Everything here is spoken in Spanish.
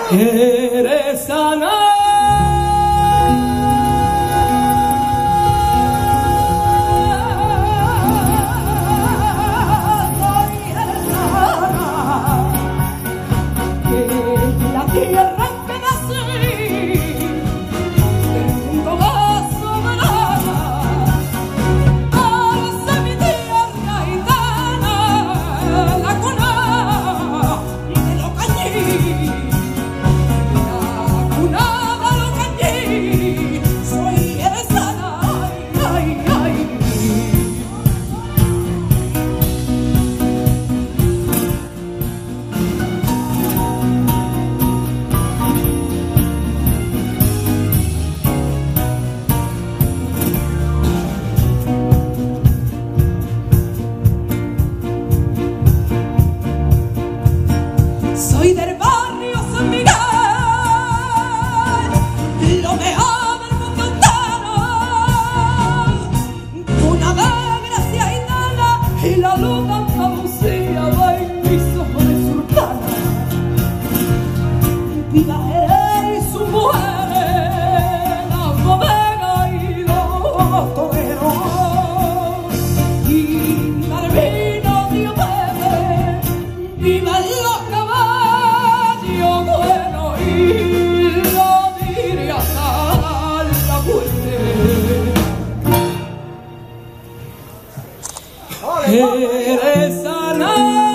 Quieres sanar. Soy del barrio San Miguel, lo mejor del mundo entero, una de gracia y nada, y la luz de Andalucía va en mis ojos de sultana. Viva Jerez y sus mujeres, la bodega y los toreros, y viva el vino, Dios bebe, viva los Quieres sanar.